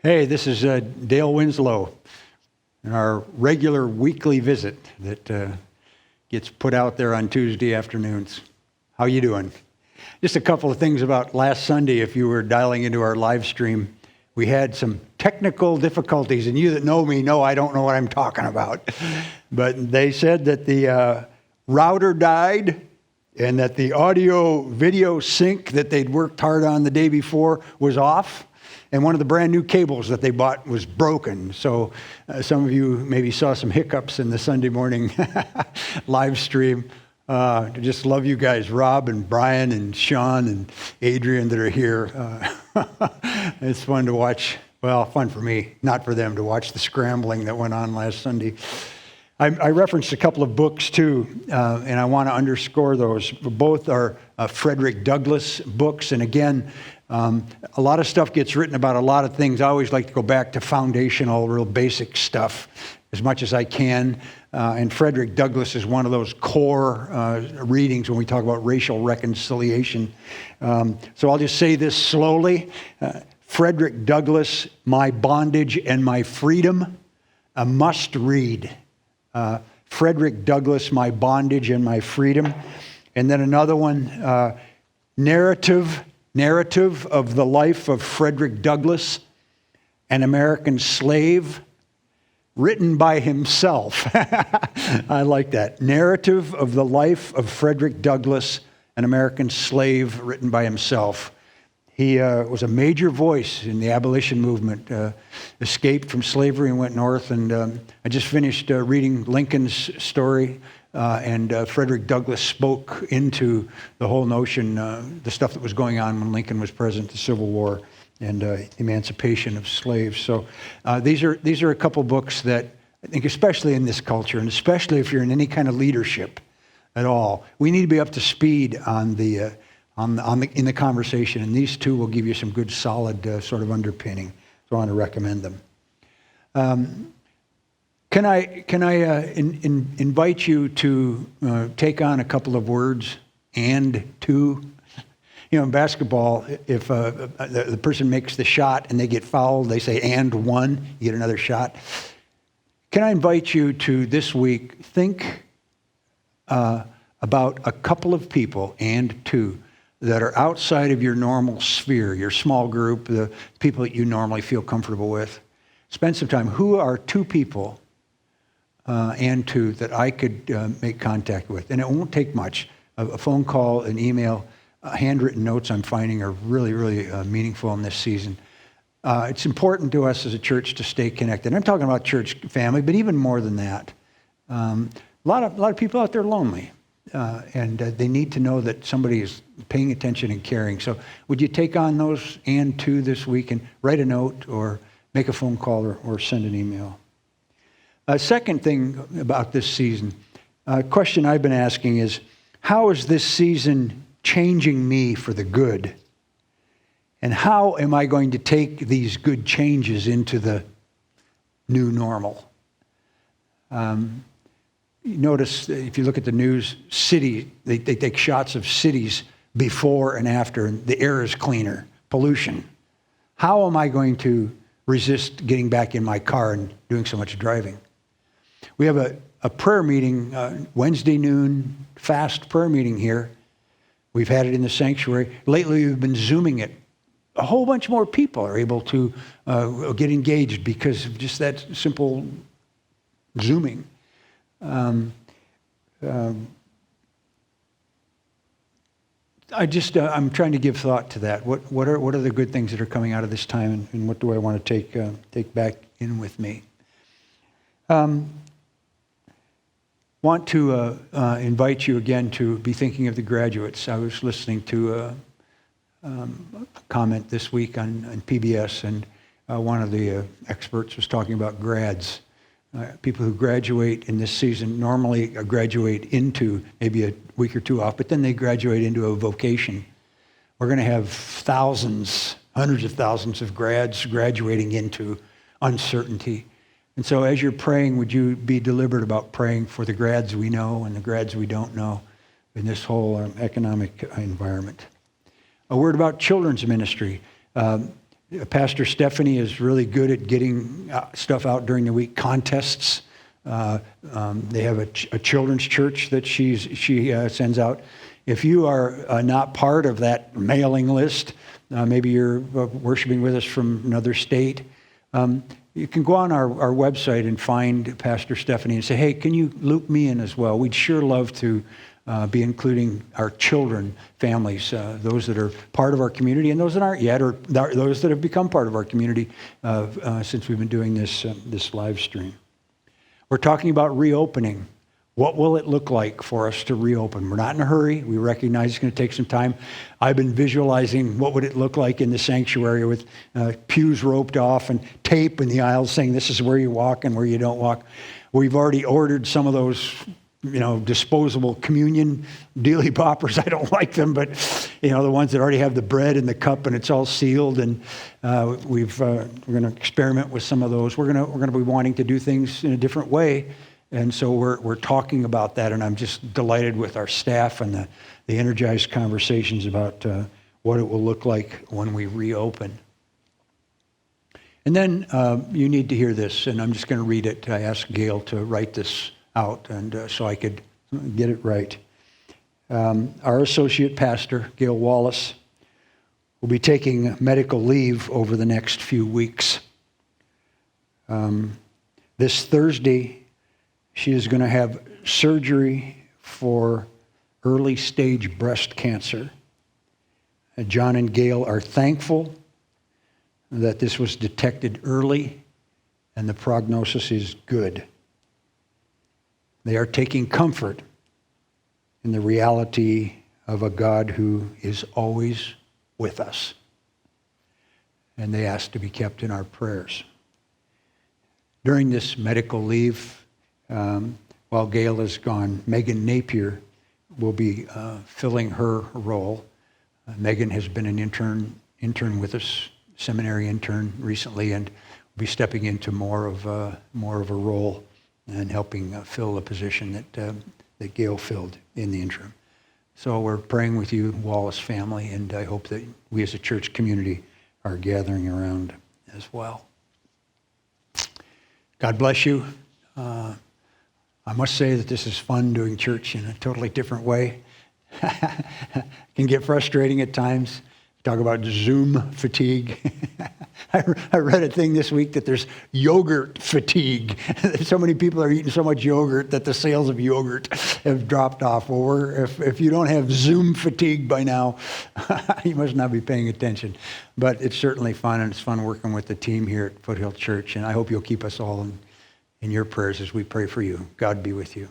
Hey, this is Dale Winslow, and our regular weekly visit that gets put out there on Tuesday afternoons. How you doing? Just a couple of things about last Sunday, if you were dialing into our live stream. We had some technical difficulties, and you that know me know I don't know what I'm talking about. But they said that the router died and that the audio-video sync that they'd worked hard on the day before was off. And one of the brand new cables that they bought was broken. So some of you maybe saw some hiccups in the Sunday morning live stream. I just love you guys, Rob and Brian and Sean and Adrian that are here. It's fun to watch. Well, fun for me, not for them, to watch the scrambling that went on last Sunday. I referenced a couple of books too, and I want to underscore those. Both are Frederick Douglass books, and again, a lot of stuff gets written about a lot of things. I always like to go back to foundational, real basic stuff as much as I can. And Frederick Douglass is one of those core readings when we talk about racial reconciliation. So I'll just say this slowly. Frederick Douglass, My Bondage and My Freedom, a must read. Frederick Douglass, My Bondage and My Freedom. And then another one, Narrative of the Life of Frederick Douglass, an American Slave, written by himself. I like that. Narrative of the Life of Frederick Douglass, an American Slave, written by himself. He was a major voice in the abolition movement, escaped from slavery and went north. And I just finished reading Lincoln's story. And Frederick Douglass spoke into the whole notion, the stuff that was going on when Lincoln was president, the Civil War and emancipation of slaves. So these are a couple books that I think, especially in this culture, and especially if you're in any kind of leadership at all, we need to be up to speed in the conversation. And these two will give you some good, solid sort of underpinning. So I want to recommend them. Can I invite you to take on a couple of words, and to? You know, in basketball, if the person makes the shot and they get fouled, they say, and one, you get another shot. Can I invite you to this week think about a couple of people, and two, that are outside of your normal sphere, your small group, the people that you normally feel comfortable with. Spend some time. Who are two people and two that I could make contact with? And it won't take much. A phone call, an email, handwritten notes I'm finding are really, really meaningful in this season. It's important to us as a church to stay connected. I'm talking about church family, but even more than that. A lot of people out there lonely, and they need to know that somebody is paying attention and caring. So would you take on those and two this week and write a note or make a phone call or send an email? Second thing about this season, a question I've been asking is, how is this season changing me for the good? And how am I going to take these good changes into the new normal? You notice, if you look at the news, they take shots of cities before and after, and the air is cleaner, pollution. How am I going to resist getting back in my car and doing so much driving? We have a prayer meeting, Wednesday noon, fast prayer meeting here. We've had it in the sanctuary. Lately, we've been Zooming it. A whole bunch more people are able to get engaged because of just that simple Zooming. I'm trying to give thought to that. What are the good things that are coming out of this time, and what do I want to take back in with me? Want to invite you again to be thinking of the graduates. I was listening to a comment this week on PBS, and one of the experts was talking about grads. People who graduate in this season normally graduate into maybe a week or two off, but then they graduate into a vocation. We're going to have thousands, hundreds of thousands of grads graduating into uncertainty. And so as you're praying, would you be deliberate about praying for the grads we know and the grads we don't know in this whole economic environment? A word about children's ministry. Pastor Stephanie is really good at getting stuff out during the week, contests. They have a children's church that she sends out. If you are not part of that mailing list, maybe you're worshiping with us from another state, you can go on our website and find Pastor Stephanie and say, hey, can you loop me in as well? We'd sure love to be including our children, families, those that are part of our community and those that aren't yet, or those that have become part of our community since we've been doing this live stream. We're talking about reopening. What will it look like for us to reopen? We're not in a hurry. We recognize it's going to take some time. I've been visualizing what would it look like in the sanctuary with pews roped off and tape in the aisles saying this is where you walk and where you don't walk. We've already ordered some of those, disposable communion dealy poppers. I don't like them, but the ones that already have the bread and the cup and it's all sealed. And we're going to experiment with some of those. We're going to be wanting to do things in a different way. And so we're talking about that, and I'm just delighted with our staff and the energized conversations about what it will look like when we reopen. And then you need to hear this, and I'm just going to read it. I asked Gail to write this out, and so I could get it right. Our associate pastor, Gail Wallace, will be taking medical leave over the next few weeks. This Thursday, she is going to have surgery for early stage breast cancer. John and Gail are thankful that this was detected early and the prognosis is good. They are taking comfort in the reality of a God who is always with us. And they ask to be kept in our prayers. During this medical leave, while Gail is gone, Megan Napier will be filling her role. Megan has been an intern with us, seminary intern recently, and will be stepping into more of a role and helping fill the position that Gail filled in the interim. So we're praying with you, Wallace family, and I hope that we as a church community are gathering around as well. God bless you. I must say that this is fun doing church in a totally different way. It can get frustrating at times. Talk about Zoom fatigue. I read a thing this week that there's yogurt fatigue. So many people are eating so much yogurt that the sales of yogurt have dropped off. Well, if you don't have Zoom fatigue by now, you must not be paying attention. But it's certainly fun, and it's fun working with the team here at Foothill Church. And I hope you'll keep us all in your prayers as we pray for you. God be with you.